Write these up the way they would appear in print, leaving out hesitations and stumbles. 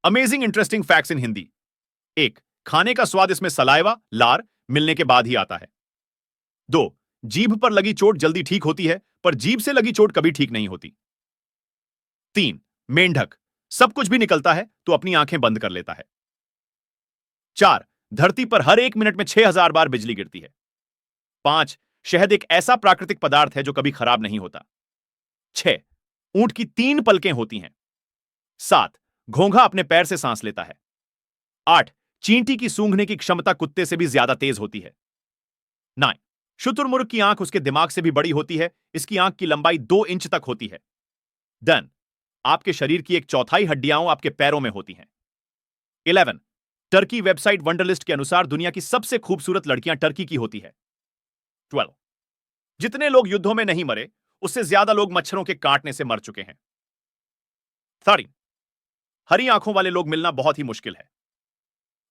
Amazing interesting facts in Hindi. एक, खाने का स्वाद इसमें सलाइवा लार मिलने के बाद ही आता है। दो, जीभ पर लगी चोट जल्दी ठीक होती है, पर जीभ से लगी चोट कभी ठीक नहीं होती। तीन, मेंढक सब कुछ भी निकलता है तो अपनी आंखें बंद कर लेता है। चार, धरती पर हर 1 मिनट में 6000 बार बिजली गिरती है। पांच, शहद एक ऐसा प्राकृतिक पदार्थ है जो कभी खराब नहीं होता। छह, ऊंट की 3 पलकें होती हैं। सात, घोंघा अपने पैर से सांस लेता है। आठ, चींटी की सूंघने की क्षमता कुत्ते से भी ज्यादा तेज होती है। 9, शुतुरमुर्ग की आंख उसके दिमाग से भी बड़ी होती है, इसकी आंख की लंबाई 2 इंच तक होती है। 10, आपके शरीर की 1/4 हड्डियां आपके पैरों में होती हैं। 11, टर्की वेबसाइट वंडरलिस्ट के अनुसार दुनिया की सबसे खूबसूरत लड़कियां टर्की की होती है। 12, जितने लोग युद्धों में नहीं मरे उससे ज्यादा लोग मच्छरों के काटने से मर चुके हैं। 13, हरी आंखों वाले लोग मिलना बहुत ही मुश्किल है।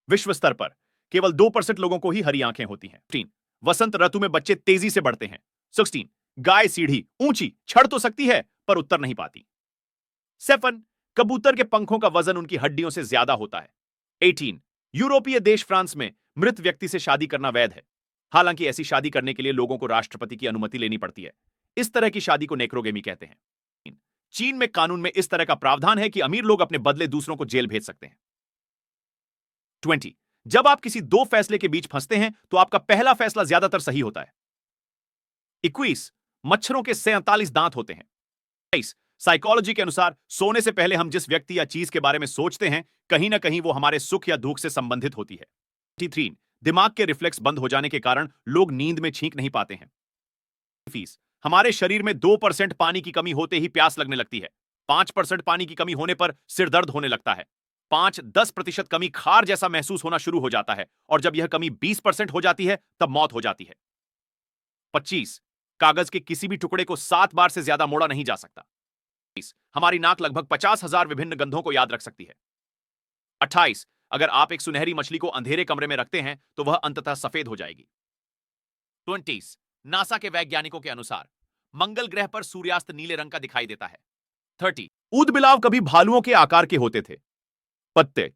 विश्व स्तर पर केवल 2% लोगों को ही हरी आंखें होती हैं। 15, वसंत ऋतु में बच्चे तेजी से बढ़ते हैं। 16, गाय सीढ़ी ऊंची चढ़ तो सकती है पर उतर नहीं पाती। 7, कबूतर के पंखों का वजन उनकी हड्डियों से ज्यादा होता है। 18, यूरोपीय देश फ्रांस में मृत व्यक्ति से शादी करना वैध है। हालांकि ऐसी शादी करने के लिए लोगों को राष्ट्रपति की अनुमति लेनी पड़ती है। इस तरह की शादी को नेक्रोगेमी कहते हैं। चीन में कानून में इस तरह का प्रावधान है कि अमीर लोग अपने बदले दूसरों को जेल भेज सकते हैं। 20, जब आप किसी दो फैसले के बीच फंसते हैं तो आपका पहला फैसला ज्यादातर सही होता है। 21, मच्छरों के 47 दांत होते हैं। 23, साइकोलॉजी के अनुसार सोने से पहले हम जिस व्यक्ति या चीज के बारे में सोचते हैं कहीं ना कहीं वो हमारे सुख या दुख से संबंधित होती है। 23, दिमाग के रिफ्लेक्स बंद हो जाने के कारण लोग नींद में छींक नहीं पाते हैं। 24, हमारे शरीर में 2% पानी की कमी होते ही प्यास लगने लगती है। 5% पानी की कमी होने पर सिर दर्द होने लगता है। 5-10% कमी खार जैसा महसूस होना शुरू हो जाता है और जब यह कमी 20% हो जाती है तब मौत हो जाती है। 25, कागज के किसी भी टुकड़े को 7 बार से ज्यादा मोड़ा नहीं जा सकता। 26, हमारी नाक लगभग 50,000 विभिन्न गंधों को याद रख सकती है। 28, अगर आप एक सुनहरी मछली को अंधेरे कमरे में रखते हैं तो वह अंततः सफेद हो जाएगी। 20, नासा के वैज्ञानिकों के अनुसार मंगल ग्रह पर सूर्यास्त नीले रंग का दिखाई देता है। 30, ऊदबिलाव कभी भालुओं के आकार के होते थे। पत्ते,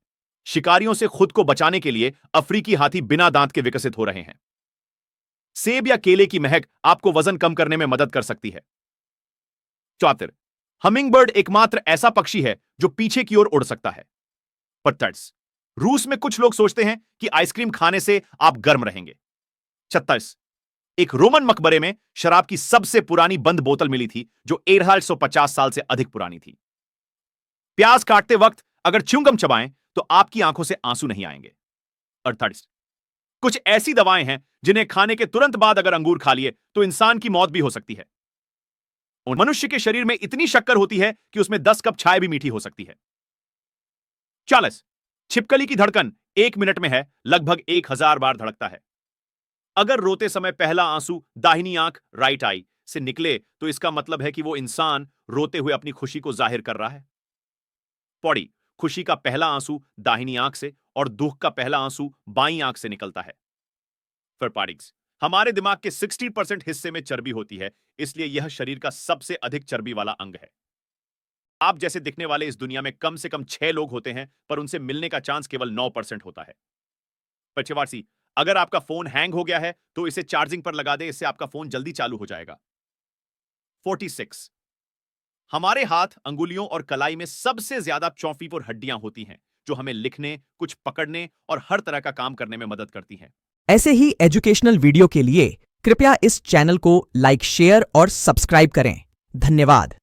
शिकारियों से खुद को बचाने के लिए अफ्रीकी हाथी बिना दांत के विकसित हो रहे हैं। सेब या केले की महक आपको वजन कम करने में मदद कर सकती है। 74, हमिंगबर्ड एकमात्र ऐसा पक्षी है जो पीछे की ओर उड़ सकता है। 35, रूस में कुछ लोग सोचते हैं कि आइसक्रीम खाने से आप गर्म रहेंगे। 36, एक रोमन मकबरे में शराब की सबसे पुरानी बंद बोतल मिली थी जो 1850 साल से अधिक पुरानी थी। प्याज काटते वक्त अगर च्युइंगम चबाएं तो आपकी आंखों से आंसू नहीं आएंगे। 38, कुछ ऐसी दवाएं हैं जिन्हें खाने के तुरंत बाद अगर अंगूर खा लिए तो इंसान की मौत भी हो सकती है। मनुष्य के शरीर में इतनी शक्कर होती है कि उसमें 10 कप चाय भी मीठी हो सकती है। 40, छिपकली की धड़कन 1 मिनट में है लगभग 1000 बार धड़कता है। अगर रोते समय पहला आंसू दाहिनी आंख राइट आई से निकले तो इसका मतलब है कि वो इंसान रोते हुए अपनी खुशी को जाहिर कर रहा है। पौड़ी, खुशी का पहला आंसू दाहिनी आंख से और दुख का पहला आंसू बाईं आंख से निकलता है। फिर पाडिक्स, हमारे दिमाग के 60% हिस्से में चर्बी होती है, इसलिए यह शरीर का सबसे अधिक चर्बी वाला अंग है। आप जैसे दिखने वाले इस दुनिया में कम से कम 6 लोग होते हैं, पर उनसे मिलने का चांस केवल 9% होता है। पचवासी, अगर आपका फोन हैंग हो गया है तो इसे चार्जिंग पर लगा दे, इससे आपका फोन जल्दी चालू हो जाएगा। 46, हमारे हाथ, अंगुलियों और कलाई में सबसे ज्यादा चौफीपुर हड्डियां होती हैं जो हमें लिखने, कुछ पकड़ने और हर तरह का काम करने में मदद करती हैं। ऐसे ही एजुकेशनल वीडियो के लिए कृपया इस चैनल को लाइक, शेयर और सब्सक्राइब करें। धन्यवाद।